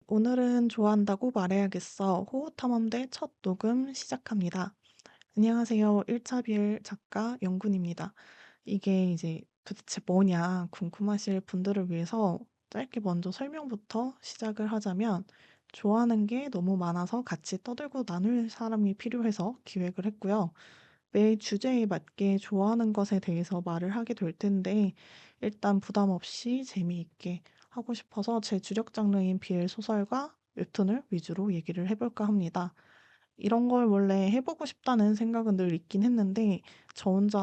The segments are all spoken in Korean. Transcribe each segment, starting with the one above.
오늘은 좋아한다고 말해야겠어. 호호탐험대 첫 녹음 시작합니다. 안녕하세요. 1차 비엘 작가 영군입니다. 이게 이제 도대체 뭐냐 궁금하실 분들을 위해서 짧게 먼저 설명부터 시작을 하자면 좋아하는 게 너무 많아서 같이 떠들고 나눌 사람이 필요해서 기획을 했고요. 매 주제에 맞게 좋아하는 것에 대해서 말을 하게 될 텐데 일단 부담 없이 재미있게 하고 싶어서 제 주력 장르인 BL 소설과 웹툰을 위주로 얘기를 해볼까 합니다. 이런 걸 원래 해보고 싶다는 생각은 늘 있긴 했는데 저 혼자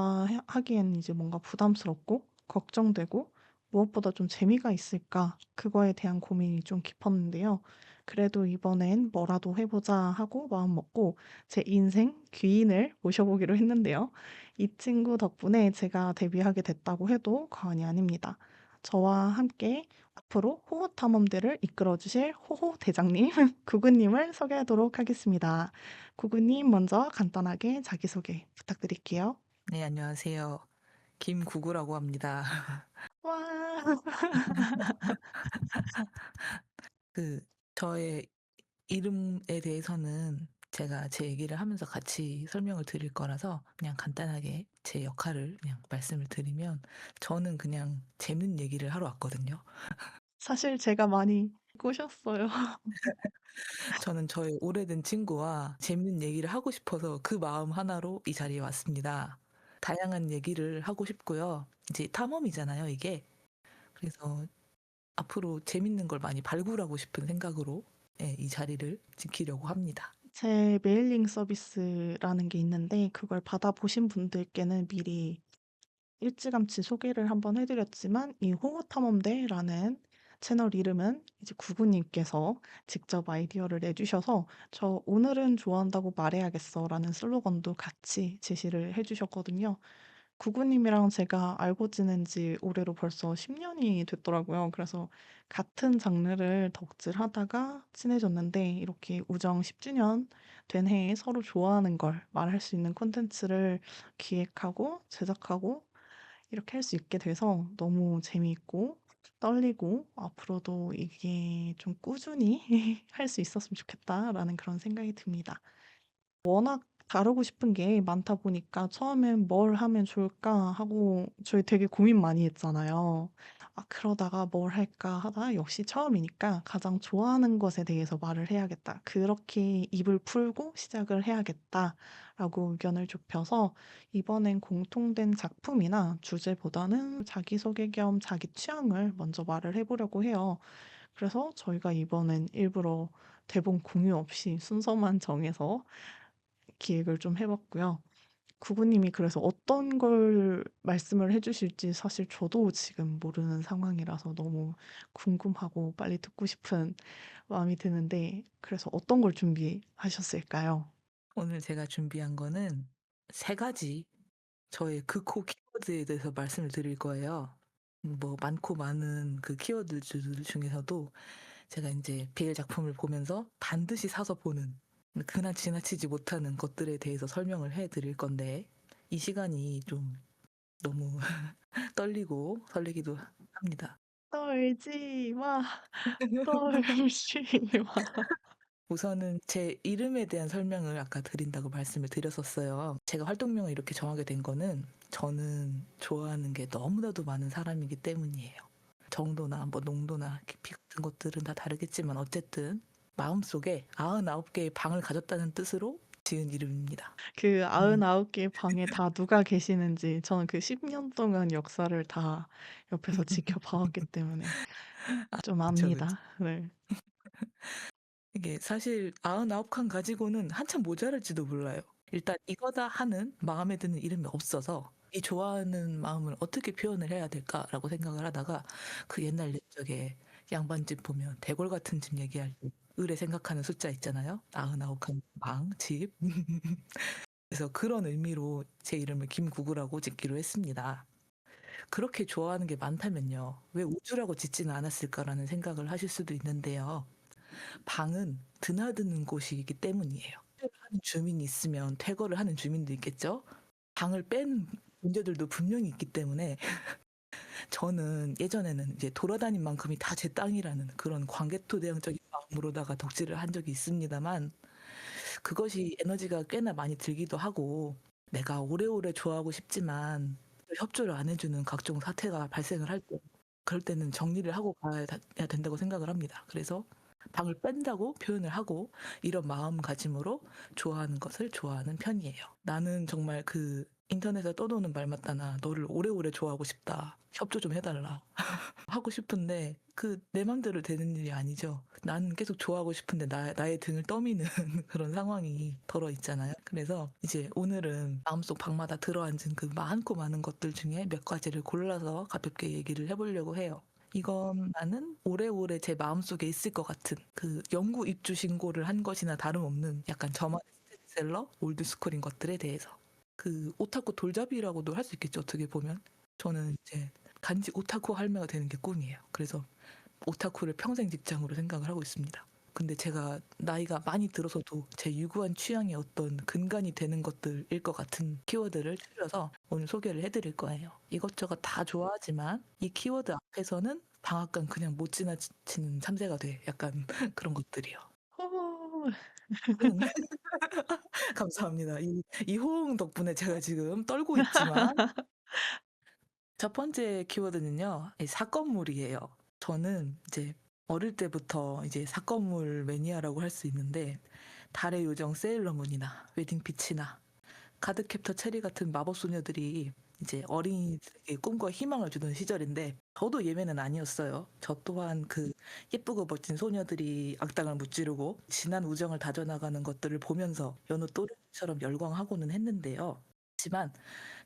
하기엔 이제 뭔가 부담스럽고 걱정되고 무엇보다 좀 재미가 있을까 그거에 대한 고민이 좀 깊었는데요. 그래도 이번엔 뭐라도 해보자 하고 마음 먹고 제 인생 귀인을 모셔보기로 했는데요. 이 친구 덕분에 제가 데뷔하게 됐다고 해도 과언이 아닙니다. 저와 함께 앞으로 호호 탐험대를 이끌어 주실 호호 대장님, 구구님을 소개하도록 하겠습니다. 구구님 먼저 간단하게 자기소개 부탁드릴게요. 네, 안녕하세요. 김구구라고 합니다. 와. 그 저의 이름에 대해서는 제가 제 얘기를 하면서 같이 설명을 드릴 거라서 그냥 간단하게 제 역할을 그냥 말씀을 드리면 저는 그냥 재밌는 얘기를 하러 왔거든요. 사실 제가 많이 꼬셨어요. 저는 저의 오래된 친구와 재밌는 얘기를 하고 싶어서 그 마음 하나로 이 자리에 왔습니다. 다양한 얘기를 하고 싶고요. 이제 탐험이잖아요, 이게. 그래서 앞으로 재밌는 걸 많이 발굴하고 싶은 생각으로 예, 이 자리를 지키려고 합니다. 제 메일링 서비스라는 게 있는데 그걸 받아보신 분들께는 미리 일찌감치 소개를 한번 해드렸지만 이 호호탐험대라는 채널 이름은 이제 구구님께서 직접 아이디어를 내주셔서 저 오늘은 좋아한다고 말해야겠어라는 슬로건도 같이 제시를 해주셨거든요. 구구님이랑 제가 알고 지낸 지 올해로 벌써 10년이 됐더라고요. 그래서 같은 장르를 덕질하다가 친해졌는데 이렇게 우정 10주년 된 해에 서로 좋아하는 걸 말할 수 있는 콘텐츠를 기획하고 제작하고 이렇게 할 수 있게 돼서 너무 재미있고 떨리고 앞으로도 이게 좀 꾸준히 할 수 있었으면 좋겠다라는 그런 생각이 듭니다. 워낙 다루고 싶은 게 많다 보니까 처음엔 '뭘 하면 좋을까?' 하고 저희 되게 고민 많이 했잖아요. 아 그러다가 '뭘 할까?' 하다가 역시 처음이니까 '가장 좋아하는 것에 대해서 말을 해야겠다. 그렇게 입을 풀고 시작을 해야겠다.'라고 의견을 좁혀서 이번엔 공통된 작품이나 주제보다는 자기소개 겸 자기 취향을 먼저 말을 해 보려고 해요. 그래서 저희가 이번엔 일부러 대본 공유 없이 순서만 정해서 기획을 좀 해 봤고요. 구구님이 그래서 어떤 걸 말씀을 해 주실지 사실 저도 지금 모르는 상황이라서 너무 궁금하고 빨리 듣고 싶은 마음이 드는데 그래서 어떤 걸 준비하셨을까요? 오늘 제가 준비한 거는 세 가지 저의 극호 키워드에 대해서 말씀을 드릴 거예요. 뭐 많고 많은 그 키워드들 중에서도 제가 이제 BL 작품을 보면서 반드시 사서 보는 그날 지나치지 못하는 것들에 대해서 설명을 해 드릴 건데 이 시간이 좀 너무 떨리고 설레기도 합니다. 떨지 마. 떨지 마. 우선은 제 이름에 대한 설명을 아까 드린다고 말씀을 드렸었어요. 제가 활동명을 이렇게 정하게 된 거는 저는 좋아하는 게 너무나도 많은 사람이기 때문이에요. 정도나 뭐 농도나 깊이 같은 것들은 다 다르겠지만 어쨌든 마음속에 99개의 방을 가졌다는 뜻으로 지은 이름입니다. 그 음. 99 개의 방에 다 누가 계시는지 저는 그 10년 동안 역사를 다 옆에서 지켜봐 왔기 때문에 좀 그쵸, 그쵸. 압니다. 네. 이게 사실 99칸 가지고는 한참 모자랄지도 몰라요. 일단 이거다 하는 마음에 드는 이름이 없어서 '이 좋아하는 마음을 어떻게 표현을 해야 될까?'라고 생각을 하다가 그 옛날 옛적에 양반집 보면 대골 같은 집 얘기할 때 을에 생각하는 숫자 있잖아요. 99칸 방, 집. 그래서 그런 의미로 제 이름을 김구구라고 짓기로 했습니다. 그렇게 좋아하는 게 많다면요. '왜 우주라고 짓지는 않았을까?'라는 생각을 하실 수도 있는데요. 방은 드나드는 곳이기 때문이에요. 퇴거를 하는 주민이 있으면 퇴거를 하는 주민도 있겠죠. 방을 뺀 문제들도 분명히 있기 때문에 저는 예전에는 이제 돌아다닌 만큼이 다 제 땅이라는 그런 광개토대왕적인 으로다가 덕질을 한 적이 있습니다만 그것이 에너지가 꽤나 많이 들기도 하고 내가 오래오래 좋아하고 싶지만 협조를 안 해 주는 각종 사태가 발생을 할 때 그럴 때는 정리를 하고 가야 야 된다고 생각을 합니다. 그래서 방을 뺀다고 표현을 하고 이런 마음가짐으로 좋아하는 것을 좋아하는 편이에요. 나는 정말 그 인터넷에 떠도는 말 맞다나 "너를 오래오래 좋아하고 싶다. 협조 좀 해 달라." 하고 싶은데 그 내 맘대로 되는 일이 아니죠. 나는 계속 좋아하고 싶은데 나의 등을 떠미는 그런 상황이 덜어 있잖아요. 그래서 이제 오늘은 마음속 방마다 들어앉은 그 많고 많은 것들 중에 몇 가지를 골라서 가볍게 얘기를 해 보려고 해요. 이건 나는 오래오래 제 마음속에 있을 것 같은 그 영구 입주 신고를 한 것이나 다름없는 약간 저만의 스테디셀러 올드스쿨인 것들에 대해서. 그 오타쿠 돌잡이라고도 할 수 있겠죠, 어떻게 보면. 저는 이제 간직 오타쿠 할매가 되는 게 꿈이에요. 그래서 오타쿠를 평생 직장으로 생각을 하고 있습니다. 근데 제가 나이가 많이 들어서도 제 유구한 취향의 어떤 근간이 되는 것들일 것 같은 키워드를 추려서 오늘 소개를 해드릴 거예요. 이것저것 다 좋아하지만 이 키워드 앞에서는 방앗간 그냥 못 지나치는 참새가 돼. 약간 그런 것들이요. 어. 응. 감사합니다. 이 호응 덕분에 제가 지금 떨고 있지만 첫 번째 키워드는요. 이 사건물이에요. 저는 이제 어릴 때부터 이제 사건물 매니아라고 할 수 있는데 달의 요정 세일러문이나 웨딩 피치나 가드캡터 체리 같은 마법 소녀들이 이제 어린이들에게 꿈과 희망을 주던 시절인데 저도 예외는 아니었어요. 저 또한 그 예쁘고 멋진 소녀들이 악당을 무찌르고 진한 우정을 다져나가는 것들을 보면서 여느 또래처럼 열광하고는 했는데요. 하지만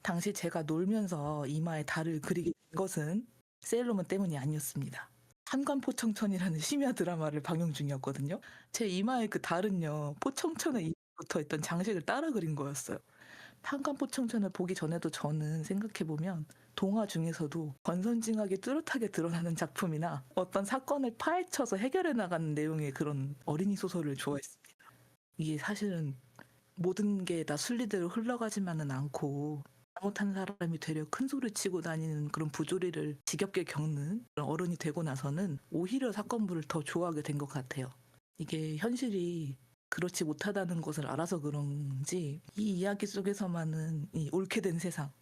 당시 제가 놀면서 이마에 달을 그리게 된 것은 세일러문 때문이 아니었습니다. 한관포청천이라는 심야 드라마를 방영 중이었거든요. 제 이마에 그 달은요, 포청천에 붙어 있던 장식을 따라 그린 거였어요. 한관포청천을 보기 전에도 저는 생각해보면 동화 중에서도 권선징악이 뚜렷하게 드러나는 작품이나 어떤 사건을 파헤쳐서 해결해 나가는 내용의 그런 어린이 소설을 좋아했습니다. 이게 사실은 모든 게 다 순리대로 흘러가지만은 않고 잘못한 사람이 되려 큰 소리 치고 다니는 그런 부조리를 지겹게 겪는 그런 어른이 되고 나서는 오히려 사건부를 더 좋아하게 된 것 같아요. 이게 현실이 그렇지 못하다는 것을 알아서 그런지 이 이야기 속에서만은 이 옳게 된 세상,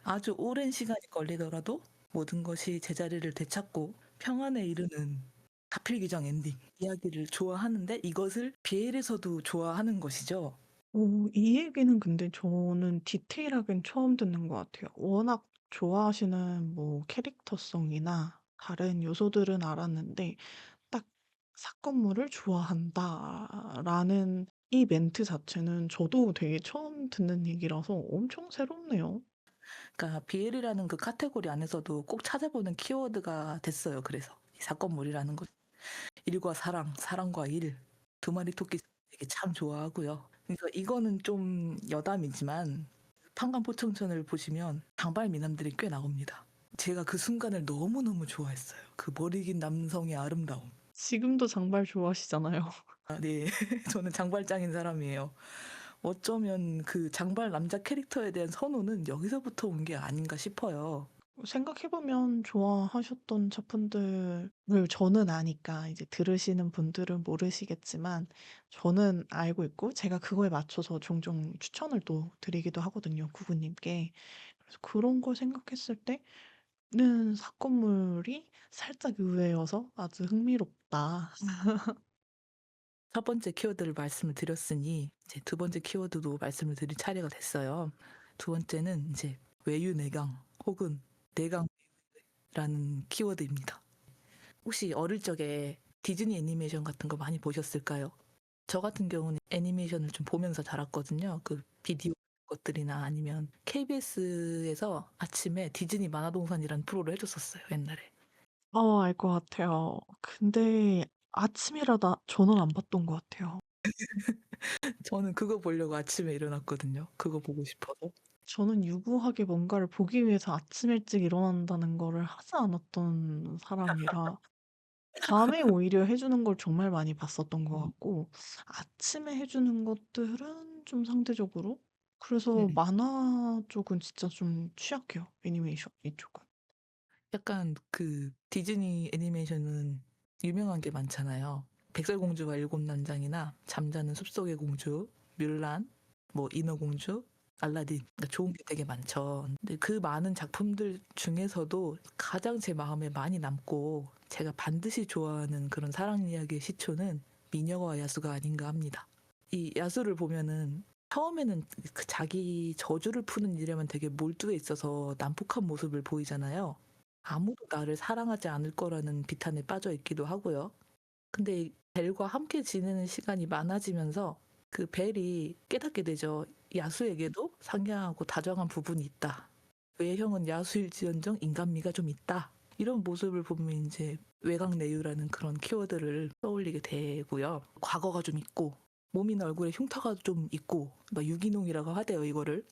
아주 오랜 시간이 걸리더라도 모든 것이 제자리를 되찾고 평안에 이르는 다필기정 엔딩 이야기를 좋아하는데 이것을 비엘에서도 좋아하는 것이죠. 이 얘기는 근데 저는 디테일하게는 처음 듣는 것 같아요. 워낙 좋아하시는 뭐 캐릭터성이나 다른 요소들은 알았는데 딱 '사건물을 좋아한다.'라는 이 멘트 자체는 저도 되게 처음 듣는 얘기라서 엄청 새롭네요. 그러니까 비엘이라는 그 카테고리 안에서도 꼭 찾아보는 키워드가 됐어요. 그래서 이 사건물이라는 것. 일과 사랑, 사랑과 일, 두 마리 토끼 되게 참 좋아하고요. 그래서 이거는 좀 여담이지만 판관포청천을 보시면 장발 미남들이 꽤 나옵니다. 제가 그 순간을 너무너무 좋아했어요. 그 머리 긴 남성의 아름다움. 지금도 장발 좋아하시잖아요. 아, 네. 저는 장발장인 사람이에요. 어쩌면 그 장발 남자 캐릭터에 대한 선호는 여기서부터 온 게 아닌가 싶어요. 생각해 보면 좋아하셨던 작품들을 저는 아니까 이제 들으시는 분들은 모르시겠지만 저는 알고 있고 제가 그거에 맞춰서 종종 추천을 또 드리기도 하거든요, 구구님께. 그래서 그런 걸 생각했을 때는 사건물이 살짝 의외여서 아주 흥미롭다. 첫 번째 키워드를 말씀을 드렸으니 이제 두 번째 키워드도 말씀을 드릴 차례가 됐어요. 두 번째는 이제 외유내강 혹은 내강라는 키워드입니다. 혹시 어릴 적에 디즈니 애니메이션 같은 거 많이 보셨을까요? 저 같은 경우는 애니메이션을 좀 보면서 자랐거든요. 그 비디오 것들이나 아니면 KBS에서 아침에 디즈니 만화동산이라는 프로를 해줬었어요, 옛날에. 알 것 같아요. 근데 아침이라다 저는 안 봤던 것 같아요. 저는 그거 보려고 아침에 일어났거든요. 그거 보고 싶어서. 저는 유구하게 뭔가를 보기 위해서 아침 일찍 일어난다는 거를 하지 않았던 사람이라 밤에 오히려 해 주는 걸 정말 많이 봤었던 것 같고 아침에 해 주는 것들은 좀 상대적으로 그래서 네. 만화 쪽은 진짜 좀 취약해요, 애니메이션 이쪽은. 약간 그 디즈니 애니메이션은 유명한 게 많잖아요. 백설공주와 일곱 난장이나 잠자는 숲속의 공주, 뮬란, 뭐 인어공주, 알라딘, 그러니까 좋은 게 되게 많죠. 근데 그 많은 작품들 중에서도 가장 제 마음에 많이 남고 제가 반드시 좋아하는 그런 사랑 이야기의 시초는 미녀와 야수가 아닌가 합니다. 이 야수를 보면은 처음에는 그 자기 저주를 푸는 일에만 되게 몰두해 있어서 난폭한 모습을 보이잖아요. 아무도 나를 사랑하지 않을 거라는 비탄에 빠져 있기도 하고요. 근데 이 벨과 함께 지내는 시간이 많아지면서 그 벨이 깨닫게 되죠. 야수에게도 상냥하고 다정한 부분이 있다. 외형은 야수일지언정 인간미가 좀 있다. 이런 모습을 보면 이제 외곽내유라는 그런 키워드를 떠올리게 되고요. 과거가 좀 있고 몸이나 얼굴에 흉터가 좀 있고 막 유기농이라고 하대요 이거를.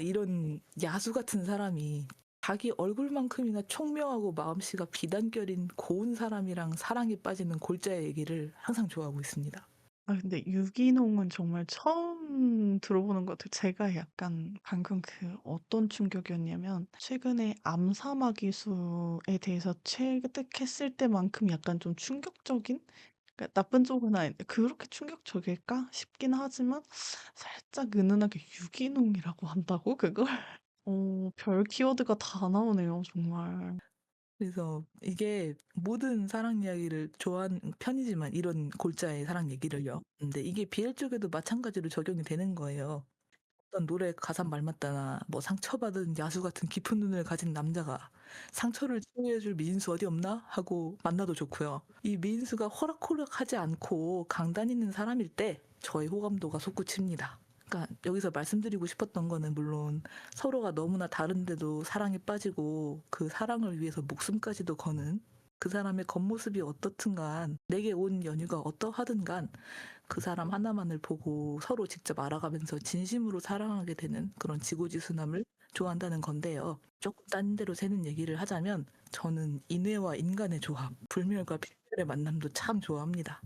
이런 야수 같은 사람이 자기 얼굴만큼이나 총명하고 마음씨가 비단결인 고운 사람이랑 사랑에 빠지는 골자의 얘기를 항상 좋아하고 있습니다. 아 근데 유기농은 정말 처음 들어보는 것 같아요. 제가 약간 방금 그 어떤 충격이었냐면 최근에 암사마귀수에 대해서 채택했을 때만큼 약간 좀 충격적인, 그러니까 나쁜 쪽은 아닌데 그렇게 충격적일까 싶긴 하지만 살짝 은은하게 유기농이라고 한다고 그걸? 별 키워드가 다 나오네요 정말. 그래서 이게 모든 사랑 이야기를 좋아하는 편이지만 이런 골자의 사랑 얘기를요. 근데 이게 BL 쪽에도 마찬가지로 적용이 되는 거예요. 어떤 노래 가사 말 맞다나 뭐 상처받은 야수 같은 깊은 눈을 가진 남자가 상처를 치유해줄 미인수 어디 없나 하고 만나도 좋고요. 이 미인수가 호락호락하지 않고 강단 있는 사람일 때 저의 호감도가 솟구칩니다. 그러니까 여기서 말씀드리고 싶었던 거는 물론 서로가 너무나 다른데도 사랑에 빠지고 그 사랑을 위해서 목숨까지도 거는 그 사람의 겉모습이 어떻든 간 내게 온 연유가 어떠하든 간 그 사람 하나만을 보고 서로 직접 알아가면서 진심으로 사랑하게 되는 그런 지고지순함을 좋아한다는 건데요. 조금 딴 데로 새는 얘기를 하자면 저는 인외와 인간의 조합, 불멸과 필멸의 만남도 참 좋아합니다.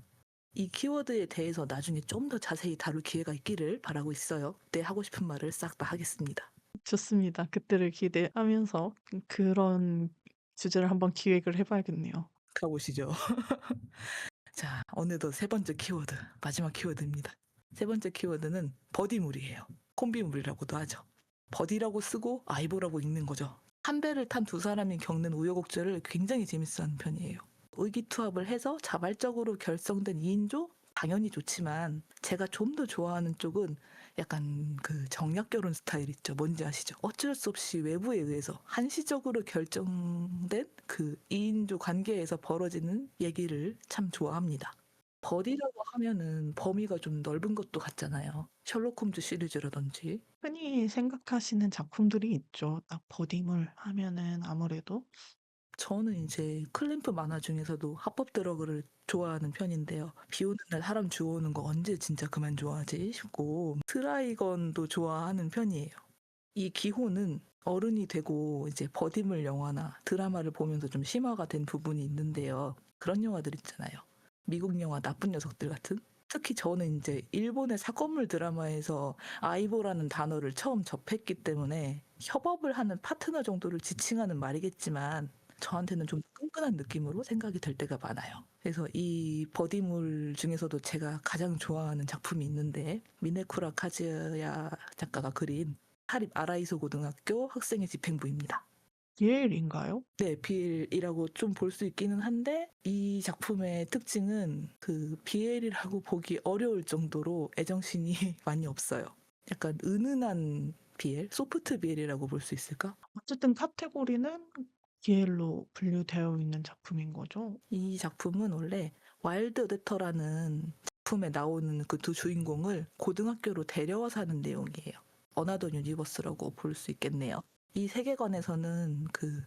이 키워드에 대해서 나중에 좀 더 자세히 다룰 기회가 있기를 바라고 있어요. 그때 하고 싶은 말을 싹 다 하겠습니다. 좋습니다. 그때를 기대하면서 그런 주제를 한번 기획을 해 봐야겠네요. 가보시죠. 자, 어느덧 세 번째 키워드, 마지막 키워드입니다. 세 번째 키워드는 버디물이에요. 콤비물이라고도 하죠. 버디라고 쓰고 아이보라고 읽는 거죠. 한 배를 탄 두 사람이 겪는 우여곡절을 굉장히 재밌어하는 편이에요. 의기투합을 해서 자발적으로 결성된 2인조? 당연히 좋지만 제가 좀 더 좋아하는 쪽은 약간 그 정략결혼 스타일 있죠. 뭔지 아시죠? 어쩔 수 없이 외부에 의해서 한시적으로 결정된 그 2인조 관계에서 벌어지는 얘기를 참 좋아합니다. 버디라고 하면은 범위가 좀 넓은 것도 같잖아요. 셜록 홈즈 시리즈라든지. 흔히 생각하시는 작품들이 있죠. 딱 버디물 하면은 아무래도. 저는 이제 클램프 만화 중에서도 합법 드러그를 좋아하는 편인데요. 비 오는 날 사람 주워오는 거 언제 진짜 그만 좋아하지 싶고 트라이건도 좋아하는 편이에요. 이 기호는 어른이 되고 이제 버디물 영화나 드라마를 보면서 좀 심화가 된 부분이 있는데요. 그런 영화들 있잖아요. 미국 영화 나쁜 녀석들 같은? 특히 저는 이제 일본의 사건물 드라마에서 아이보라는 단어를 처음 접했기 때문에 협업을 하는 파트너 정도를 지칭하는 말이겠지만 저한테는 좀 끈끈한 느낌으로 생각이 될 때가 많아요. 그래서 이 버디물 중에서도 제가 가장 좋아하는 작품이 있는데 미네쿠라 카즈야 작가가 그린 사립 아라이소 고등학교 학생의 집행부입니다. 비엘인가요? 네, BL이라고 좀 볼 수 있기는 한데 이 작품의 특징은 그 BL이라고 보기 어려울 정도로 애정신이 많이 없어요. 약간 은은한 BL, 소프트 BL이라고 볼 수 있을까? 어쨌든 카테고리는 비엘로 분류되어 있는 작품인 거죠? 이 작품은 원래 와일드 어댑터라는 작품에 나오는 그 두 주인공을 고등학교로 데려와서 하는 내용이에요. 어나더 유니버스라고 볼 수 있겠네요. 이 세계관에서는 그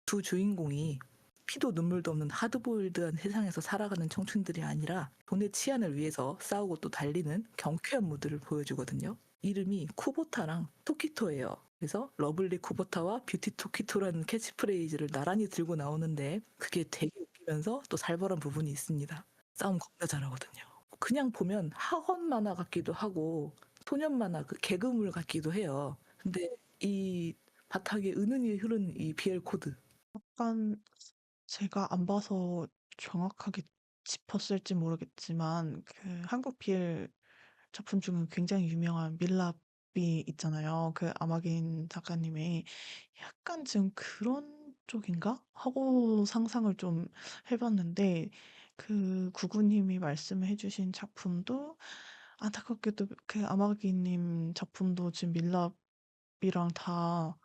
두 주인공이 피도 눈물도 없는 하드보일드한 세상에서 살아가는 청춘들이 아니라 돈의 치안을 위해서 싸우고 또 달리는 경쾌한 무드를 보여주거든요. 이름이 쿠보타랑 토키토예요. 그래서 러블리 쿠보타와 뷰티 토키토라는 캐치프레이즈를 나란히 들고 나오는데 그게 되게 웃기면서 또 살벌한 부분이 있습니다. 싸움 겁나 잘하거든요. 그냥 보면 학원 만화 같기도 하고 소년 만화 그 개그물 같기도 해요. 근데 이 바닥에 은은히 흐르는 이 BL 코드 약간 제가 안 봐서 정확하게 짚었을지 모르겠지만 그 한국 BL 작품 중에 굉장히 유명한 밀랍이 있잖아요. 그 아마긴 작가님의 약간 지금 '그런 쪽인가?' 하고 상상을 좀 해 봤는데 그 구구님이 말씀해 주신 작품도 안타깝게도 그 아마기 님 작품도 지금 밀랍이랑 다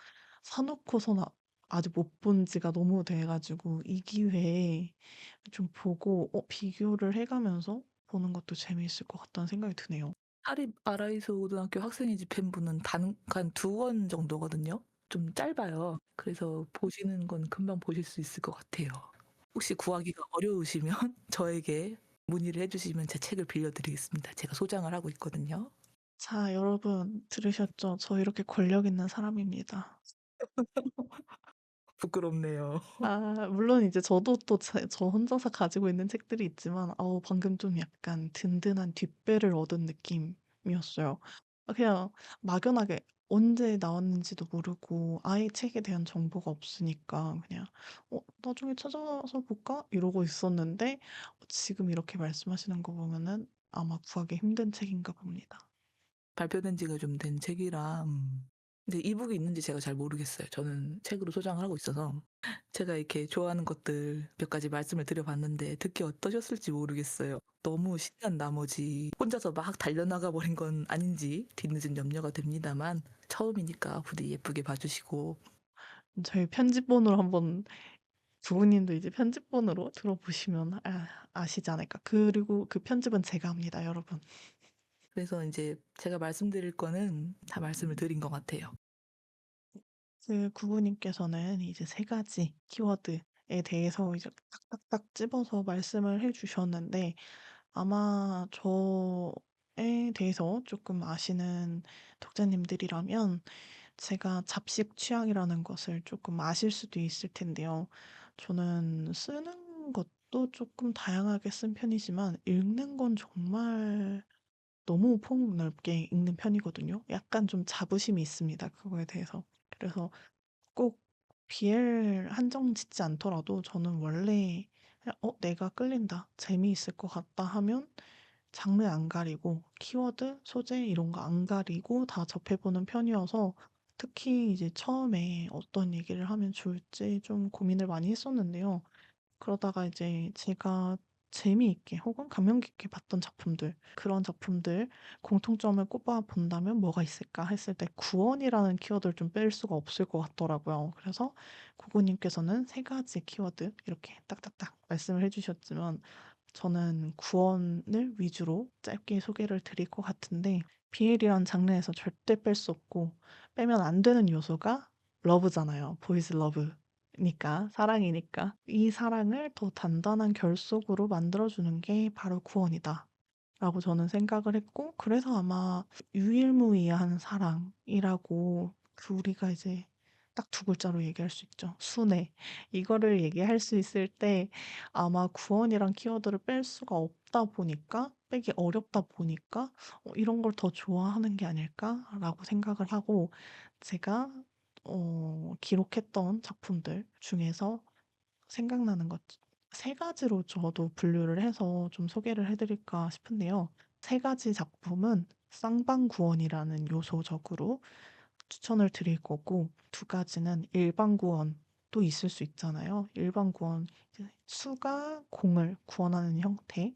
사 놓고서는 아직 못 본 지가 너무 돼 가지고 이 기회에 좀 보고 비교를 해 가면서 보는 것도 재미있을 것 같다는 생각이 드네요. 사립 아라이소 고등학교 학생의 집 팬분은 단간 2권 정도거든요. 좀 짧아요. 그래서 보시는 건 금방 보실 수 있을 것 같아요. 혹시 구하기가 어려우시면 저에게 문의를 해 주시면 제 책을 빌려 드리겠습니다. 제가 소장을 하고 있거든요. 자, 여러분 들으셨죠? 저 이렇게 권력 있는 사람입니다. 부끄럽네요. 물론 이제 저도 또 저 혼자서 가지고 있는 책들이 있지만 방금 좀 약간 든든한 뒷배를 얻은 느낌이었어요. 그냥 막연하게 언제 나왔는지도 모르고 아예 책에 대한 정보가 없으니까 그냥 '나중에 찾아서 볼까?' 이러고 있었는데 지금 이렇게 말씀하시는 거 보면은 아마 구하기 힘든 책인가 봅니다. 발표된 지가 좀 된 책이라 근데 이북이 있는지 제가 잘 모르겠어요. 저는 책으로 소장을 하고 있어서. 제가 이렇게 좋아하는 것들 몇 가지 말씀을 드려 봤는데 듣기 어떠셨을지 모르겠어요. 너무 신난 나머지 혼자서 막 달려나가 버린 건 아닌지 뒤늦은 염려가 됩니다만 처음이니까 부디 예쁘게 봐 주시고 저희 편집본으로 한번 부모님도 이제 편집본으로 들어보시면 아시지 않을까. 그리고 그 편집은 제가 합니다, 여러분. 그래서 인제 제가 말씀드릴 거는 다 말씀을 드린 것 같아요. 그 구부님께서는 이제 세 가지 키워드에 대해서 이제 딱딱딱 집어서 말씀을 해 주셨는데 아마 저에 대해서 조금 아시는 독자님들이라면 제가 잡식 취향이라는 것을 조금 아실 수도 있을 텐데요. 저는 쓰는 것도 조금 다양하게 쓴 편이지만 읽는 건 정말 너무 폭넓게 읽는 편이거든요. 약간 좀 자부심이 있습니다, 그거에 대해서. 그래서 꼭 BL 한정 짓지 않더라도 저는 원래 그냥 '내가 끌린다. 재미있을 것 같다.' 하면 장르 안 가리고 키워드, 소재 이런 거 안 가리고 다 접해 보는 편이어서 특히 이제 처음에 어떤 얘기를 하면 좋을지 좀 고민을 많이 했었는데요. 그러다가 이제 제가 재미있게 혹은 감명 깊게 봤던 작품들, 그런 작품들 공통점을 꼽아 본다면 뭐가 있을까 했을 때 구원이라는 키워드를 좀 뺄 수가 없을 것 같더라고요. 그래서 고고님께서는 세 가지 키워드 이렇게 딱딱딱 말씀을 해주셨지만 저는 구원을 위주로 짧게 소개를 드릴 것 같은데 BL이란 장르에서 절대 뺄 수 없고 빼면 안 되는 요소가 러브잖아요. 보이즈 러브니까 사랑이니까. 이 사랑을 더 단단한 결속으로 만들어 주는 게 바로 구원이다라고 저는 생각을 했고 그래서 아마 유일무이한 사랑이라고 그 우리가 이제 딱 두 글자로 얘기할 수 있죠. 순애. 이거를 얘기할 수 있을 때 아마 구원이란 키워드를 뺄 수가 없다 보니까 빼기 어렵다 보니까 '이런 걸 더 좋아하는 게 아닐까?'라고 생각을 하고 제가 기록했던 작품들 중에서 생각나는 것 세 가지로 저도 분류를 해서 좀 소개를 해 드릴까 싶은데요. 세 가지 작품은 쌍방구원이라는 요소적으로 추천을 드릴 거고 두 가지는 일반 구원도 있을 수 있잖아요. 일반 구원 이제 수가 공을 구원하는 형태,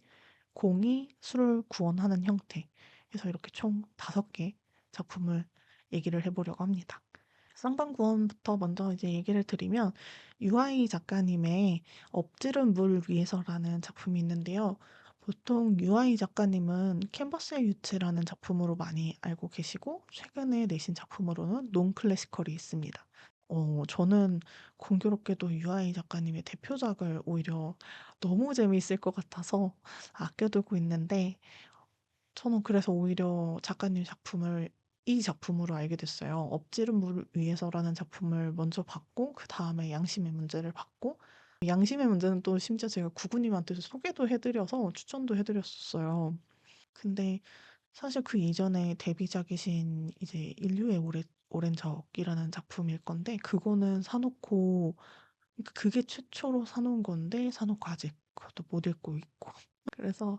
공이 수를 구원하는 형태. 그래서 이렇게 총 다섯 개 작품을 얘기를 해 보려고 합니다. 쌍방구원부터 먼저 이제 얘기를 드리면 유아이 작가님의 엎드른 물 위에서라는 작품이 있는데요. 보통 유아이 작가님은 캔버스의 유채라는 작품으로 많이 알고 계시고 최근에 내신 작품으로는 논클래시컬이 있습니다. 저는 공교롭게도 유아이 작가님의 대표작을 오히려 너무 재미있을 것 같아서 아껴두고 있는데 저는 그래서 오히려 작가님 작품을 이 작품으로 알게 됐어요. 엎지른 물 위에서라는 작품을 먼저 봤고 그다음에 양심의 문제를 봤고 양심의 문제는 또 심지어 제가 구구님한테도 소개도 해 드려서 추천도 해 드렸었어요. 근데 사실 그 이전에 데뷔작이신 이제 인류의 오랜 적이라는 작품일 건데 그거는 사 놓고 그게 최초로 사 놓은 건데 사 놓고 아직 그것도 못 읽고 있고. 그래서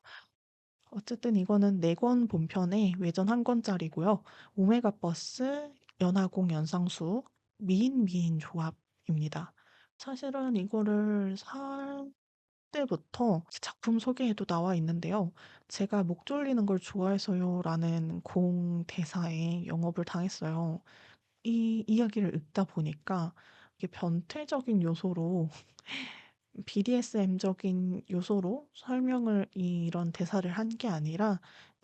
어쨌든 이거는 4권 본편의 외전 한 권짜리고요. 오메가 버스, 연하공 연상수, 미인 조합입니다. 사실은 이거를 살 때부터 작품 소개에도 나와 있는데요. 제가 목 졸리는 걸 좋아해서요라는 공대사에 영업을 당했어요. 이 이야기를 읽다 보니까 이게 변태적인 요소로 BDSM적인 요소로 설명을 이런 대사를 한 게 아니라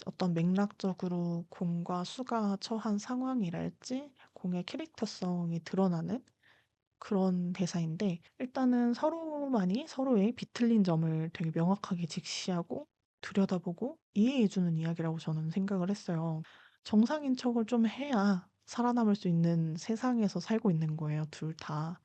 어떤 맥락적으로 공과 수가 처한 상황이랄지 공의 캐릭터성이 드러나는 그런 대사인데 일단은 서로만이 서로의 비틀린 점을 되게 명확하게 직시하고 들여다보고 이해해주는 이야기라고 저는 생각을 했어요. 정상인 척을 좀 해야 살아남을 수 있는 세상에서 살고 있는 거예요, 둘 다.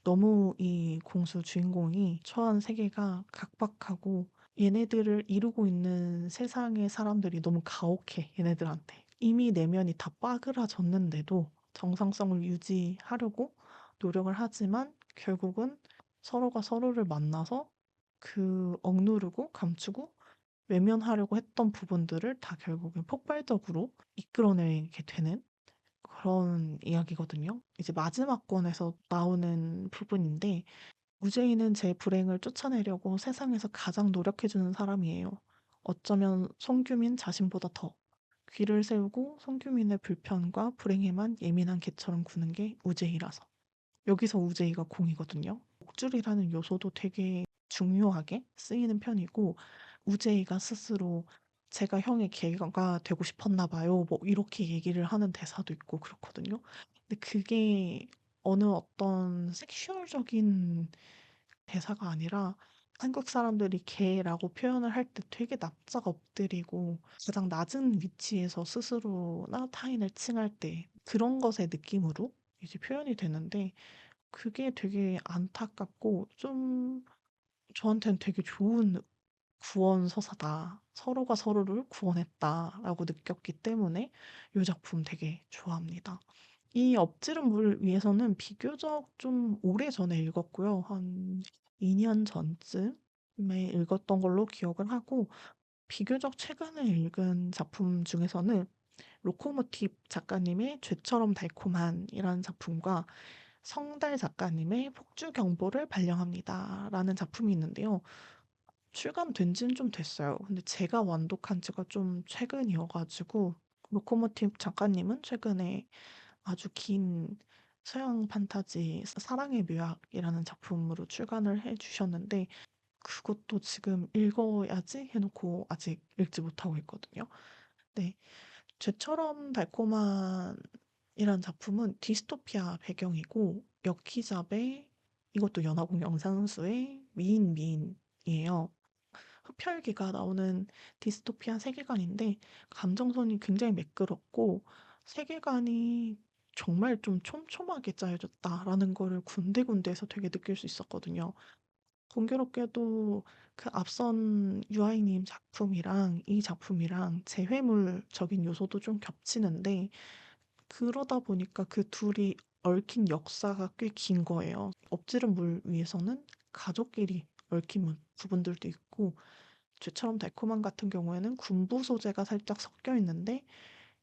너무 이 공수 주인공이 처한 세계가 각박하고 얘네들을 이루고 있는 세상의 사람들이 너무 가혹해, 얘네들한테. 이미 내면이 다 빠그라졌는데도 정상성을 유지하려고 노력을 하지만 결국은 서로가 서로를 만나서 그 억누르고 감추고 외면하려고 했던 부분들을 다 결국엔 폭발적으로 이끌어내게 되는 그런 이야기거든요. 이제 마지막 권에서 나오는 부분인데 우재인은 제 불행을 쫓아내려고 세상에서 가장 노력해주는 사람이에요. 어쩌면 송규민 자신보다 더. 귀를 세우고 송규민의 불편과 불행에만 예민한 개처럼 구는 게 우재이라서. 여기서 우제이가 공이거든요. 목줄이라는 요소도 되게 중요하게 쓰이는 편이고 우제이가 스스로 제가 형의 개가 되고 싶었나 봐요. 뭐 이렇게 얘기를 하는 대사도 있고 그렇거든요. 근데 그게 어느 어떤 섹슈얼적인 대사가 아니라 한국 사람들이 개라고 표현을 할 때 되게 납작 엎드리고 가장 낮은 위치에서 스스로나 타인을 칭할 때 그런 것의 느낌으로 이제 표현이 되는데 그게 되게 안타깝고 좀 저한테는 되게 좋은 구원 서사다. 서로가 서로를 구원했다라고 느꼈기 때문에 이 작품 되게 좋아합니다. 이 엎지른 물 위에서는 비교적 좀 오래전에 읽었고요. 한 2년 전쯤에 읽었던 걸로 기억을 하고 비교적 최근에 읽은 작품 중에서는 로코모티브 작가님의 죄처럼 달콤한이라는 작품과 성달 작가님의 폭주경보를 발령합니다. 라는 작품이 있는데요. 출간된 지는 좀 됐어요. 근데 제가 완독한 지가 좀 최근이어가지고 로코모티브 작가님은 최근에 아주 긴 서양 판타지 사랑의 묘약이라는 작품으로 출간을 해주셨는데 그것도 지금 읽어야지 해놓고 아직 읽지 못하고 있거든요. 네, 죄처럼 달콤한이란 작품은 디스토피아 배경이고 여키잡의 이것도 연화공 영상수의 미인이에요. 흡혈귀가 나오는 디스토피아 세계관인데 감정선이 굉장히 매끄럽고 세계관이 정말 좀 촘촘하게 짜여졌다라는 거를 군데군데에서 되게 느낄 수 있었거든요. 공교롭게도 그 앞선 유아이님 작품이랑 이 작품이랑 재회물적인 요소도 좀 겹치는데 그러다 보니까 그 둘이 얽힌 역사가 꽤 긴 거예요. 엎지른 물 위에서는 가족끼리 얽힌 부분들도 있고 죄처럼 달콤한 같은 경우에는 군부 소재가 살짝 섞여 있는데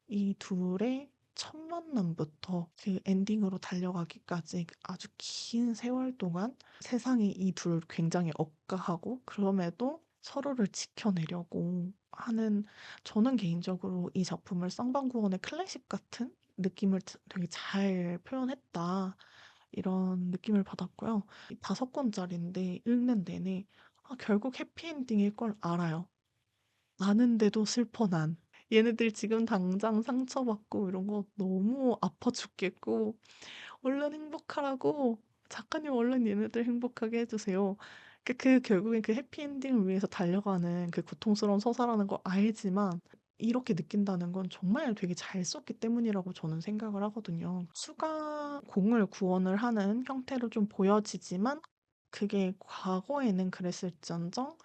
이 둘의 첫 만남부터 그 엔딩으로 달려가기까지 아주 긴 세월 동안 세상이 이 둘 굉장히 억까하고 그럼에도 서로를 지켜내려고 하는 저는 개인적으로 이 작품을 쌍방구원의 클래식 같은 느낌을 되게 잘 표현했다. 이런 느낌을 받았고요. 5권짜리인데 읽는 내내 결국 해피엔딩일 걸 알아요. 아는데도 슬퍼 난. 얘네들 지금 당장 상처받고 이런 거 너무 아파 죽겠고 얼른 행복하라고 작가님 얼른 얘네들 행복하게 해주세요. 결국엔 그 해피엔딩을 위해서 달려가는 그 고통스러운 서사라는 걸 알지만 이렇게 느낀다는 건 정말 되게 잘 썼기 때문이라고 저는 생각을 하거든요. 수가 공을 구원을 하는 형태로 좀 보여지지만 그게 과거에는 그랬을지언정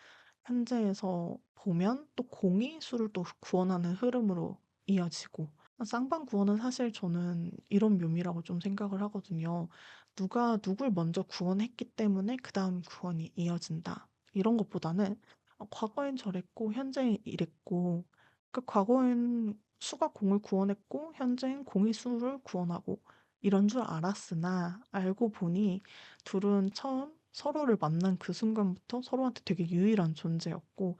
현재에서 보면 또 공이 수를 또 구원하는 흐름으로 이어지고 쌍방 구원은 사실 저는 이런 묘미라고 좀 생각을 하거든요. 누가 누굴 먼저 구원했기 때문에 그 다음 구원이 이어진다. 이런 것보다는 과거엔 저랬고 현재엔 이랬고 과거엔 수가 공을 구원했고 현재엔 공이 수를 구원하고 이런 줄 알았으나 알고 보니 둘은 처음 서로를 만난 그 순간부터 서로한테 되게 유일한 존재였고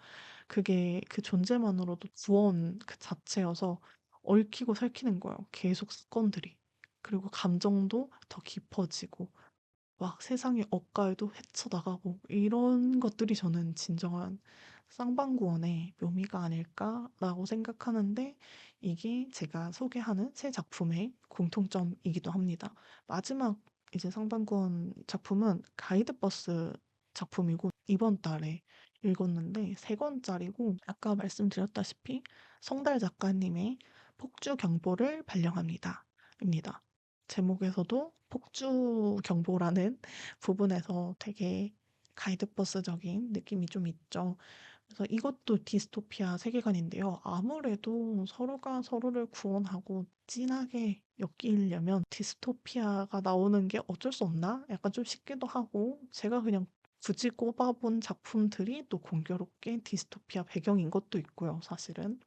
그게 그 존재만으로도 구원 그 자체여서 얽히고 설키는 거예요. 계속 사건들이. 그리고 감정도 더 깊어지고 막 세상의 억가에도 헤쳐나가고 이런 것들이 저는 진정한 쌍방구원의 묘미가 아닐까라고 생각하는데 이게 제가 소개하는 새 작품의 공통점이기도 합니다. 마지막 이제 쌍방구원 작품은 가이드버스 작품이고 이번 달에 읽었는데 세 권짜리고 아까 말씀드렸다시피 성달 작가님의 폭주 경보를 발령합니다. 입니다. 제목에서도 폭주 경보라는 부분에서 되게 가이드버스적인 느낌이 좀 있죠. 그래서 이것도 디스토피아 세계관인데요. 아무래도 서로가 서로를 구원하고 진하게 엮이려면 디스토피아가 나오는 게 어쩔 수 없나? 약간 좀 싶기도 하고 제가 그냥 굳이 꼽아본 작품들이 또 공교롭게 디스토피아 배경인 것도 있고요, 사실은.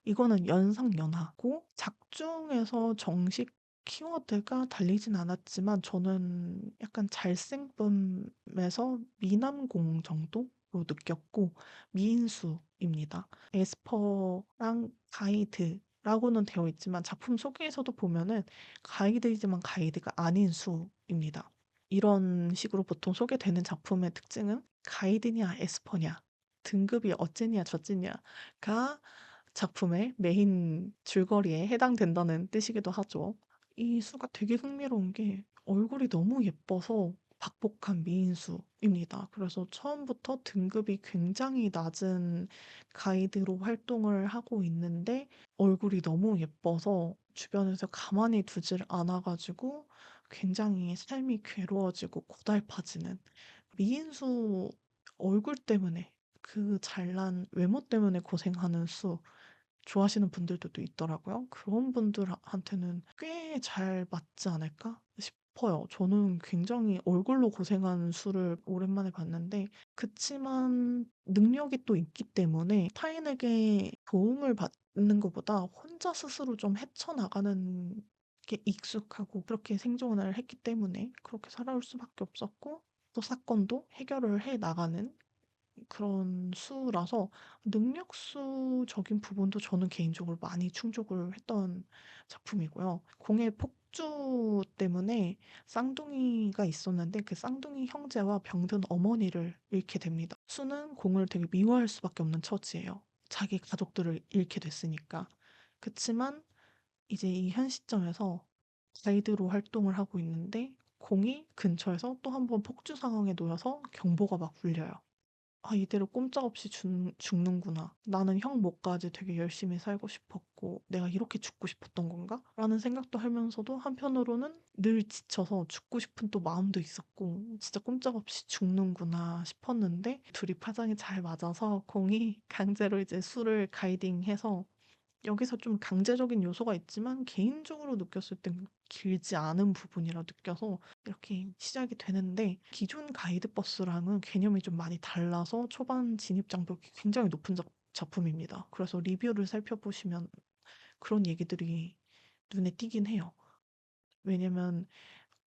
이거는 연상연하고 작중에서 정식 키워드가 달리진 않았지만 저는 약간 잘생쁨에서 미남공 정도로 느꼈고 미인수입니다. 에스퍼랑 가이드라고는 되어 있지만 작품 소개에서도 보면은 가이드이지만 가이드가 아닌 수입니다. 이런 식으로 보통 소개되는 작품의 특징은 가이드냐 에스퍼냐 등급이 어찌냐 저찌냐가 작품의 메인 줄거리에 해당된다는 뜻이기도 하죠. 이 수가 되게 흥미로운 게 얼굴이 너무 예뻐서 박복한 미인수입니다. 그래서 처음부터 등급이 굉장히 낮은 가이드로 활동을 하고 있는데 얼굴이 너무 예뻐서 주변에서 가만히 두질 않아가지고 굉장히 삶이 괴로워지고 고달파지는 미인수 얼굴 때문에 그 잘난 외모 때문에 고생하는 수 좋아하시는 분들도 또 있더라고요. 그런 분들한테는 꽤 잘 맞지 않을까 싶어요. 저는 굉장히 얼굴로 고생하는 수를 오랜만에 봤는데 그치만 능력이 또 있기 때문에 타인에게 도움을 받는 것보다 혼자 스스로 좀 헤쳐나가는 게 익숙하고 그렇게 생존을 했기 때문에 그렇게 살아올 수밖에 없었고 또 사건도 해결을 해 나가는 그런 수라서 능력수적인 부분도 저는 개인적으로 많이 충족을 했던 작품이고요. 공의 폭주 때문에 쌍둥이가 있었는데 그 쌍둥이 형제와 병든 어머니를 잃게 됩니다. 수는 공을 되게 미워할 수밖에 없는 처지예요. 자기 가족들을 잃게 됐으니까. 그치만 이제 이 현 시점에서 가이드로 활동을 하고 있는데 공이 근처에서 또 한 번 폭주 상황에 놓여서 경보가 막 울려요. '아 이대로 꼼짝없이 죽는구나. 나는 형 목까지 되게 열심히 살고 싶었고 내가 이렇게 죽고 싶었던 건가?' 라는 생각도 하면서도 한편으로는 늘 지쳐서 죽고 싶은 또 마음도 있었고 '진짜 꼼짝없이 죽는구나.' 싶었는데 둘이 파장이 잘 맞아서 공이 강제로 이제 수를 가이딩해서 여기서 좀 강제적인 요소가 있지만 개인적으로 느꼈을 땐 길지 않은 부분이라 느껴서 이렇게 시작이 되는데 기존 가이드버스랑은 개념이 좀 많이 달라서 초반 진입 장벽이 굉장히 높은 작품입니다. 그래서 리뷰를 살펴보시면 그런 얘기들이 눈에 띄긴 해요. 왜냐면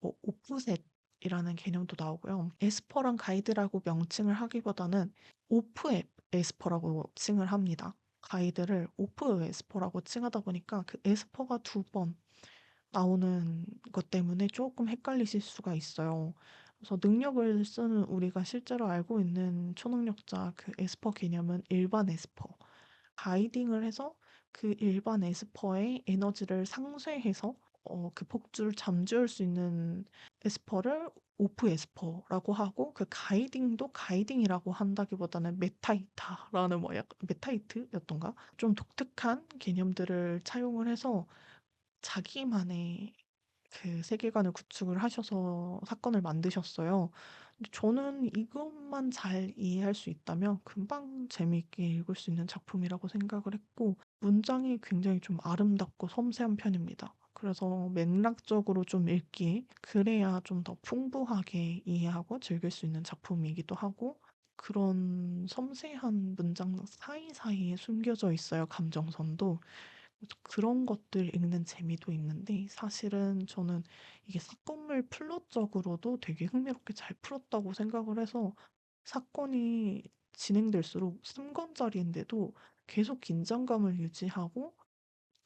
뭐 오프셋이라는 개념도 나오고요. 에스퍼랑 가이드라고 명칭을 하기보다는 오프앱 에스퍼라고 칭을 합니다. 가이드를 오프 에스퍼라고 칭하다 보니까 그 에스퍼가 두 번 나오는 것 때문에 조금 헷갈리실 수가 있어요. 그래서 능력을 쓰는 우리가 실제로 알고 있는 초능력자 그 에스퍼 개념은 일반 에스퍼. 가이딩을 해서 그 일반 에스퍼의 에너지를 상쇄해서 그 폭주를 잠재울 수 있는 에스퍼를 오프 에스퍼라고 하고 그 가이딩도 가이딩이라고 한다기보다는 메타이타라는 뭐 약간 메타이트였던가? 좀 독특한 개념들을 차용을 해서 자기만의 그 세계관을 구축을 하셔서 사건을 만드셨어요. 근데 저는 이것만 잘 이해할 수 있다면 금방 재미있게 읽을 수 있는 작품이라고 생각을 했고 문장이 굉장히 좀 아름답고 섬세한 편입니다. 그래서 맥락적으로 좀 읽기 그래야 좀 더 풍부하게 이해하고 즐길 수 있는 작품이기도 하고 그런 섬세한 문장 사이사이에 숨겨져 있어요, 감정선도. 그래서 그런 것들 읽는 재미도 있는데 사실은 저는 이게 사건물 플롯적으로도 되게 흥미롭게 잘 풀었다고 생각을 해서 사건이 진행될수록 3 권짜리인데도 계속 긴장감을 유지하고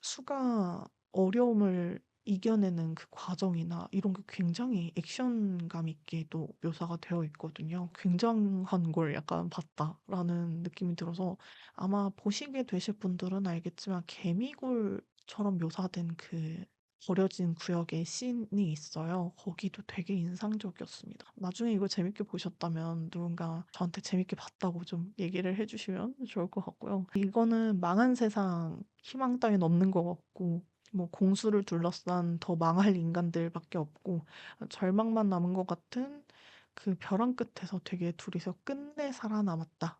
수가 어려움을 이겨내는 그 과정이나 이런 게 굉장히 액션감 있게도 묘사가 되어 있거든요. '굉장한 걸 약간 봤다.'라는 느낌이 들어서 아마 보시게 되실 분들은 알겠지만 개미굴처럼 묘사된 그 버려진 구역의 씬이 있어요. 거기도 되게 인상적이었습니다. 나중에 이거 재밌게 보셨다면 누군가 저한테 재밌게 봤다고 좀 얘기를 해 주시면 좋을 것 같고요. 이거는 망한 세상 희망 따윈 없는 것 같고 뭐 공수를 둘러싼 더 망할 인간들밖에 없고 절망만 남은 것 같은 그 벼랑 끝에서 되게 둘이서 끝내 살아남았다.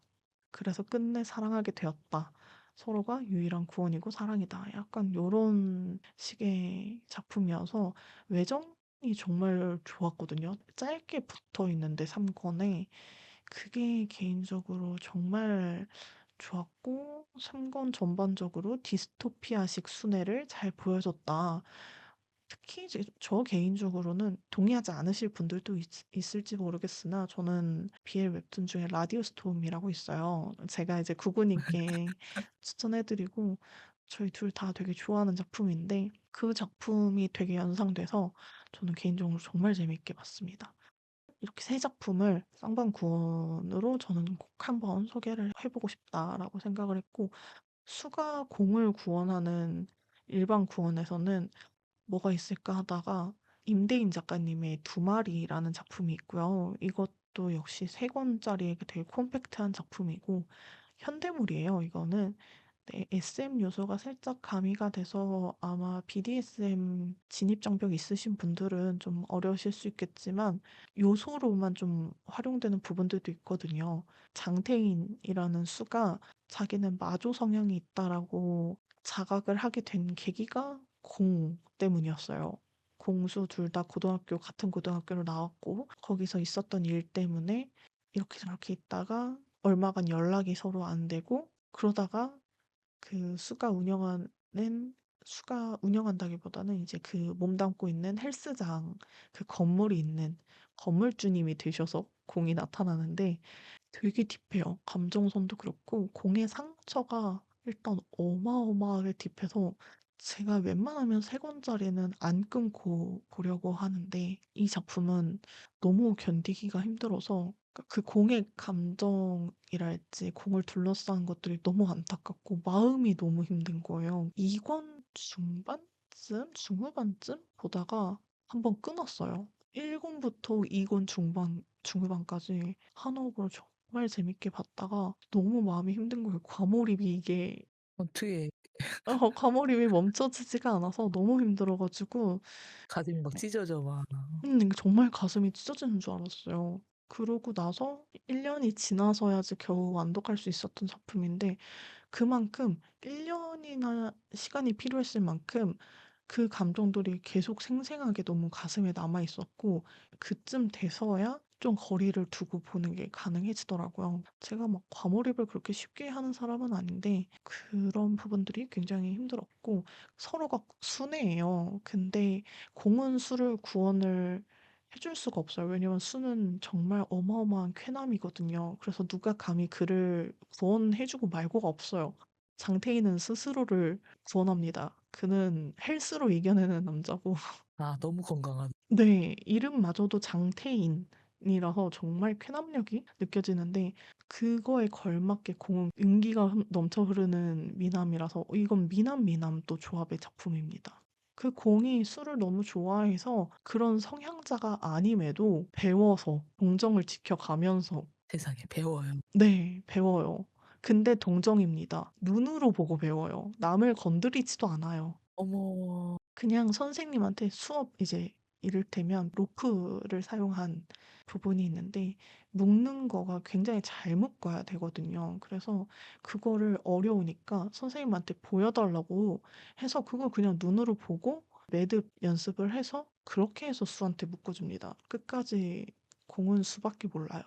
그래서 끝내 사랑하게 되었다. 서로가 유일한 구원이고 사랑이다. 약간 요런 식의 작품이어서 외정이 정말 좋았거든요. 짧게 붙어 있는데 3 권에 그게 개인적으로 정말 좋았고 3권 전반적으로 디스토피아식 순애를 잘 보여줬다. 특히 이제 저 개인적으로는 동의하지 않으실 분들도 있을지 모르겠으나 저는 BL 웹툰 중에 라디오 스톰이라고 있어요. 제가 이제 구구님께 추천해 드리고 저희 둘 다 되게 좋아하는 작품인데 그 작품이 되게 연상돼서 저는 개인적으로 정말 재미있게 봤습니다. 이렇게 세 작품을 쌍방구원으로 저는 꼭 한번 소개를 해 보고 싶다라고 생각을 했고 수가 공을 구원하는 일반 구원에서는 뭐가 있을까 하다가 임대인 작가님의 두 마리라는 작품이 있고요. 이것도 역시 세 권짜리 되게 콤팩트한 작품이고 현대물이에요, 이거는. 네, SM 요소가 살짝 가미가 돼서 아마 BDSM 진입 장벽 있으신 분들은 좀 어려우실 수 있겠지만 요소로만 좀 활용되는 부분들도 있거든요. 장태인이라는 수가 자기는 마조 성향이 있다라고 자각을 하게 된 계기가 공 때문이었어요. 공수 둘 다 고등학교 같은 고등학교로 나왔고 거기서 있었던 일 때문에 이렇게 저렇게 있다가 얼마간 연락이 서로 안 되고 그러다가 그 수가 운영한다기보다는 이제 그 몸담고 있는 헬스장 그 건물이 있는 건물주님이 되셔서 공이 나타나는데 되게 딥해요. 감정선도 그렇고 공의 상처가 일단 어마어마하게 딥해서 제가 웬만하면 3 권짜리는 안 끊고 보려고 하는데 이 작품은 너무 견디기가 힘들어서 그 공의 감정이랄지 공을 둘러싼 것들이 너무 안타깝고 마음이 너무 힘든 거예요. 2권 중반쯤? 중후반쯤 보다가 한번 끊었어요. 1 권부터 2권 중후반까지 한호흡으로 정말 재밌게 봤다가 너무 마음이 힘든 거예요. 과몰입이 이게 어떻게 과몰입이 멈춰지지가 않아서 너무 힘들어 가지고 가슴이 막 찢어져 막. 이게 정말 가슴이 찢어지는 줄 알았어요. 그러고 나서 1 년이 지나서야지 겨우 완독할 수 있었던 작품인데 그만큼 1 년이나 시간이 필요했을 만큼 그 감정들이 계속 생생하게 너무 가슴에 남아 있었고 그쯤 돼서야 좀 거리를 두고 보는 게 가능해지더라고요. 제가 막 과몰입을 그렇게 쉽게 하는 사람은 아닌데 그런 부분들이 굉장히 힘들었고 서로가 순애예요. 근데 공은 수를 구원을 해줄 수가 없어요. 왜냐면 수는 정말 어마어마한 쾌남이거든요. 그래서 누가 감히 그를 구원해 주고 말고가 없어요. 장태인은 스스로를 구원합니다. 그는 헬스로 이겨내는 남자고 아 너무 건강하다. 네. 이름마저도 장태인이라서 정말 쾌남력이 느껴지는데 그거에 걸맞게 공은 윤기가 넘쳐 흐르는 미남이라서 이건 미남 또 조합의 작품입니다. 그 공이 술을 너무 좋아해서 그런 성향자가 아님에도 배워서 동정을 지켜가면서 세상에 배워요. 네. 배워요. 근데 동정입니다. 눈으로 보고 배워요. 남을 건드리지도 않아요. 어머. 그냥 선생님한테 수업 이제 이를테면 로프를 사용한 부분이 있는데 묶는 거가 굉장히 잘 묶어야 되거든요. 그래서 그거를 어려우니까 선생님한테 보여 달라고 해서 그걸 그냥 눈으로 보고 매듭 연습을 해서 그렇게 해서 수한테 묶어 줍니다. 끝까지 공은 수밖에 몰라요.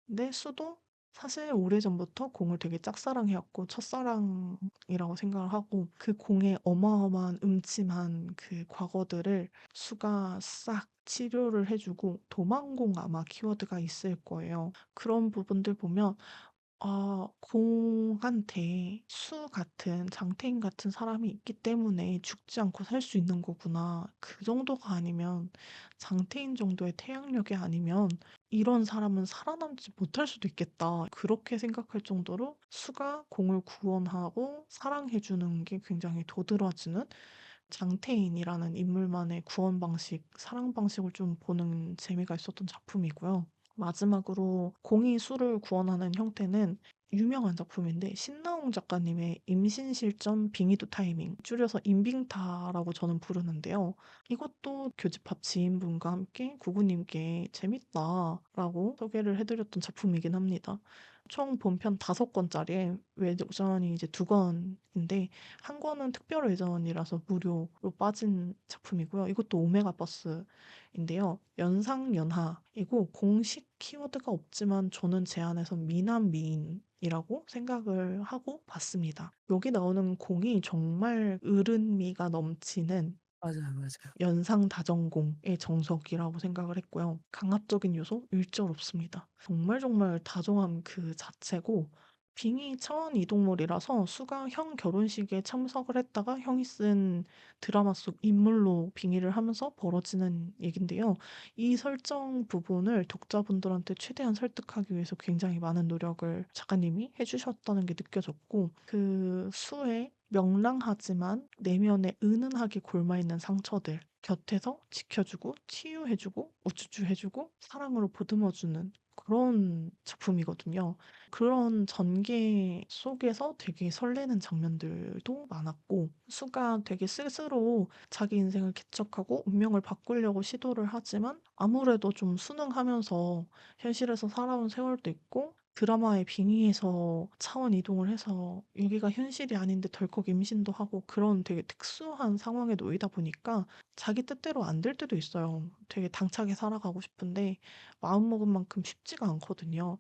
근데 수도 사실 오래전부터 공을 되게 짝사랑해 왔고 첫사랑이라고 생각을 하고 그 공의 어마어마한 음침한 그 과거들을 수가 싹 치료를 해 주고 도망공 아마 키워드가 있을 거예요. 그런 부분들 보면 공한테 수 같은 장태인 같은 사람이 있기 때문에 죽지 않고 살 수 있는 거구나. 그 정도가 아니면 장태인 정도의 태양력이 아니면 '이런 사람은 살아남지 못할 수도 있겠다.' 그렇게 생각할 정도로 수가 공을 구원하고 사랑해 주는 게 굉장히 도드라지는 장태인이라는 인물만의 구원 방식, 사랑 방식을 좀 보는 재미가 있었던 작품이고요. 마지막으로 공이 수를 구원하는 형태는 유명한 작품인데 신나홍 작가님의 임신실전 빙의도 타이밍, 줄여서 임빙타라고 저는 부르는데요. 이것도 교집합 지인분과 함께 구구님께 재밌다라고 소개를 해드렸던 작품이긴 합니다. 총 본편 5권짜리에 외전이 이제 2권인데 한 권은 특별 외전이라서 무료로 빠진 작품이고요. 이것도 오메가 버스인데요. 연상연하이고 공식 키워드가 없지만 저는 제 안에서 미남 미인이라고 생각을 하고 봤습니다. 여기 나오는 공이 정말 어른미가 넘치는 맞아요, 맞아요. 연상다정공의 정석이라고 생각을 했고요. 강압적인 요소 일절 없습니다. 정말 정말 다정함 그 자체고 빙의 차원 이동물이라서 수가 형 결혼식에 참석을 했다가 형이 쓴 드라마 속 인물로 빙의를 하면서 벌어지는 얘긴데요. 이 설정 부분을 독자분들한테 최대한 설득하기 위해서 굉장히 많은 노력을 작가님이 해주셨다는 게 느껴졌고 그 수의 명랑하지만 내면에 은은하게 골마있는 상처들 곁에서 지켜주고 치유해주고 우쭈쭈 해주고 사랑으로 보듬어주는 그런 작품이거든요. 그런 전개 속에서 되게 설레는 장면들도 많았고 수가 되게 스스로 자기 인생을 개척하고 운명을 바꾸려고 시도를 하지만 아무래도 좀 순응하면서 현실에서 살아온 세월도 있고 드라마의 빙의에서 차원 이동을 해서 여기가 현실이 아닌데 덜컥 임신도 하고 그런 되게 특수한 상황에 놓이다 보니까 자기 뜻대로 안 될 때도 있어요. 되게 당차게 살아가고 싶은데 마음먹은 만큼 쉽지가 않거든요.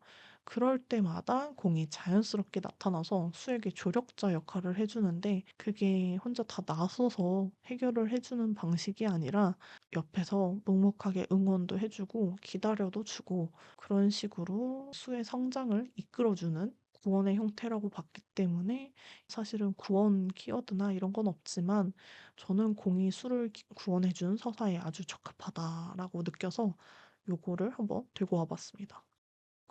그럴 때마다 공이 자연스럽게 나타나서 수에게 조력자 역할을 해주는데 그게 혼자 다 나서서 해결을 해주는 방식이 아니라 옆에서 묵묵하게 응원도 해주고 기다려도 주고 그런 식으로 수의 성장을 이끌어주는 구원의 형태라고 봤기 때문에 사실은 구원 키워드나 이런 건 없지만 저는 공이 수를 구원해주는 서사에 아주 적합하다라고 느껴서 요거를 한번 들고 와봤습니다.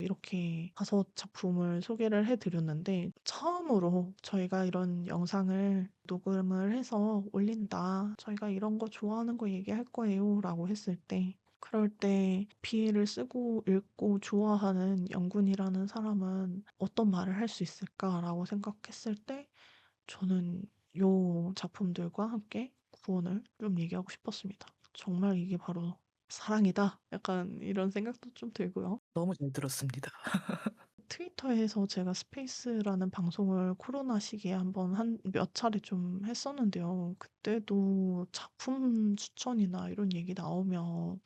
이렇게 5작품을 소개를 해 드렸는데 처음으로 저희가 이런 영상을 녹음을 해서 올린다. 저희가 이런 거 좋아하는 거 얘기할 거예요라고 했을 때 그럴 때 비애를 쓰고 읽고 좋아하는 영군이라는 사람은 어떤 말을 할 수 있을까라고 생각했을 때 저는 요 작품들과 함께 구원을 좀 얘기하고 싶었습니다. 정말 이게 바로 사랑이다. 약간 이런 생각도 좀 들고요. 너무 잘 들었습니다. 트위터에서 제가 스페이스라는 방송을 코로나 시기에 한번 한 몇 차례 좀 했었는데요. 그때도 작품 추천이나 이런 얘기 나오면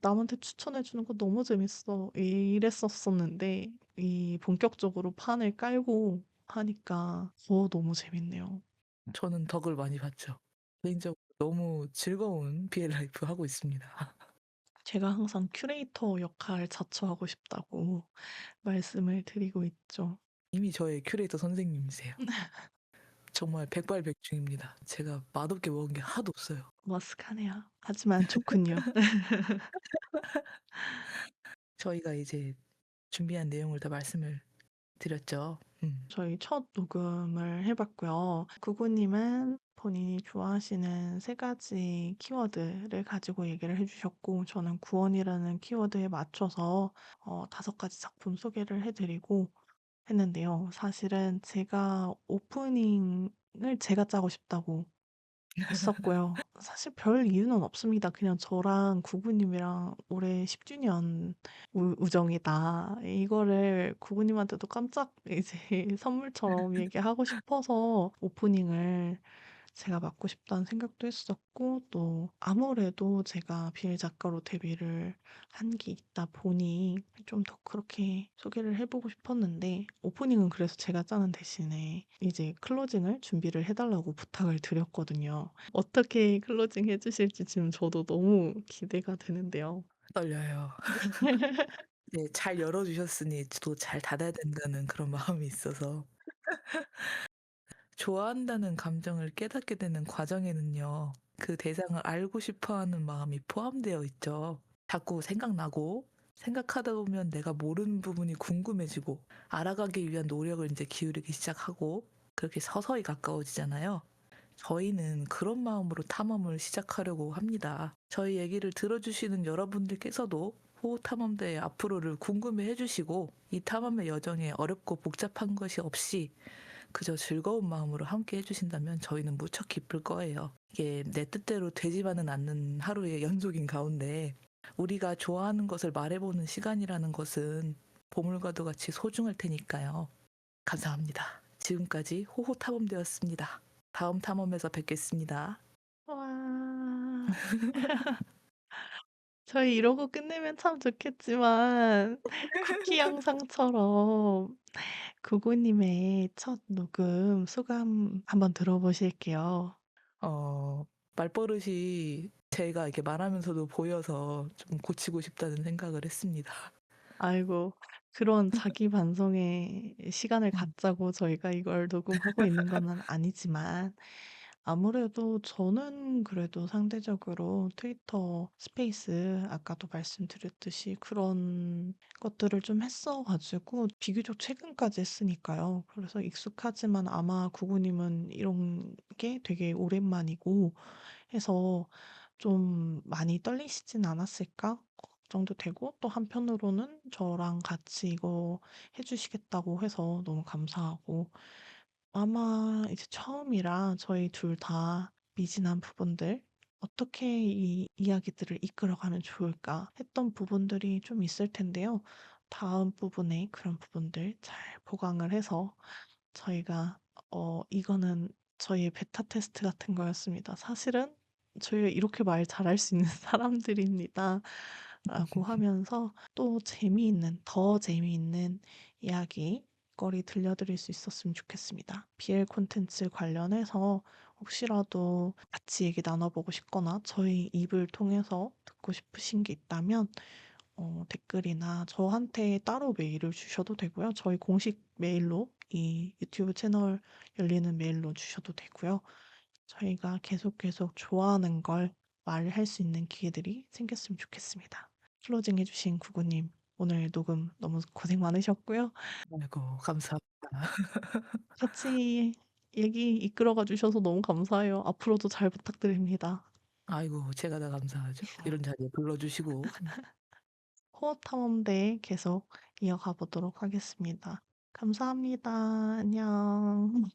"남한테 추천해 주는 거 너무 재밌어." 이랬었었는데 이 본격적으로 판을 깔고 하니까 너무 재밌네요. 저는 덕을 많이 봤죠. 개인적으로 너무 즐거운 BL 라이프 하고 있습니다. 제가 항상 큐레이터 역할 자처하고 싶다고 말씀을 드리고 있죠. 이미 저의 큐레이터 선생님이세요. 정말 백발백중입니다. 제가 맛없게 먹은 게 하나도 없어요. 머쓱하네요. 하지만 좋군요. 저희가 이제 준비한 내용을 다 말씀을 드렸죠. 저희 첫 녹음을 해 봤고요. 구구님은 본인이 좋아하시는 3가지 키워드를 가지고 얘기를 해 주셨고 저는 구원이라는 키워드에 맞춰서 5가지 작품 소개를 해 드리고 했는데요. 사실은 제가 오프닝을 제가 짜고 싶다고 했었고요. 사실 별 이유는 없습니다. 그냥 저랑 구구님이랑 올해 10 주년 우정이다. 이거를 구구님한테도 깜짝 이제 선물처럼 얘기하고 싶어서 오프닝을 제가 맡고 싶다는 생각도 했었고, 또 아무래도 제가 BL 작가로 데뷔를 한 게 있다 보니 좀 더 그렇게 소개를 해 보고 싶었는데, 오프닝은 그래서 제가 짜는 대신에 이제 클로징을 준비를 해 달라고 부탁을 드렸거든요. 어떻게 클로징 해 주실지 지금 저도 너무 기대가 되는데요. 떨려요. 네, 잘 열어 주셨으니 또 잘 닫아야 된다는 그런 마음이 있어서. 좋아한다는 감정을 깨닫게 되는 과정에는요, 그 대상을 알고 싶어 하는 마음이 포함되어 있죠. 자꾸 생각나고, 생각하다 보면 내가 모르는 부분이 궁금해지고, 알아가기 위한 노력을 이제 기울이기 시작하고, 그렇게 서서히 가까워지잖아요. 저희는 그런 마음으로 탐험을 시작하려고 합니다. 저희 얘기를 들어주시는 여러분들께서도 호흡탐험대의 앞으로를 궁금해 해주시고, 이 탐험의 여정에 어렵고 복잡한 것이 없이 그저 즐거운 마음으로 함께 해주신다면 저희는 무척 기쁠 거예요. 이게 내 뜻대로 되지만은 않는 하루의 연속인 가운데 우리가 좋아하는 것을 말해보는 시간이라는 것은 보물과도 같이 소중할 테니까요. 감사합니다. 지금까지 호호 탐험되었습니다. 다음 탐험에서 뵙겠습니다. 와. 저희 이러고 끝내면 참 좋겠지만 쿠키 영상처럼 구구님의 첫 녹음 소감 한번 들어보실게요. 어, 말버릇이 제가 이렇게 말하면서도 보여서 좀 고치고 싶다는 생각을 했습니다. 아이고, 그런 자기 반성의 시간을 음, 갖자고 저희가 이걸 녹음하고 있는 건 아니지만, 아무래도 저는 그래도 상대적으로 트위터 스페이스 아까도 말씀드렸듯이 그런 것들을 좀 했어 가지고 비교적 최근까지 했으니까요. 그래서 익숙하지만 아마 구구님은 이런 게 되게 오랜만이고 해서 좀 많이 떨리시진 않았을까 걱정도 되고, 또 한편으로는 저랑 같이 이거 해 주시겠다고 해서 너무 감사하고, 아마 이제 처음이라 저희 둘 다 미진한 부분들, '어떻게 이 이야기들을 이끌어가면 좋을까?' 했던 부분들이 좀 있을 텐데요. 다음 부분에 그런 부분들 잘 보강을 해서 저희가 이거는 저희의 베타 테스트 같은 거였습니다. 사실은 "저희가 이렇게 말 잘할 수 있는 사람들입니다."라고 하면서 또 재미있는, 더 재미있는 이야기거리 들려드릴 수 있었으면 좋겠습니다. BL 콘텐츠 관련해서 혹시라도 같이 얘기 나눠 보고 싶거나 저희 입을 통해서 듣고 싶으신 게 있다면 댓글이나 저한테 따로 메일을 주셔도 되고요. 저희 공식 메일로, 이 유튜브 채널 열리는 메일로 주셔도 되고요. 저희가 계속 좋아하는 걸 말할 수 있는 기회들이 생겼으면 좋겠습니다. 클로징 해주신 구구님, 오늘 녹음 너무 고생 많으셨고요. 아이고, 감사합니다. 같이 얘기 이끌어가 주셔서 너무 감사해요. 앞으로도 잘 부탁드립니다. 아이고, 제가 다 감사하죠. 이런 자리에 불러주시고. 코어 탐험대 계속 이어가 보도록 하겠습니다. 감사합니다. 안녕.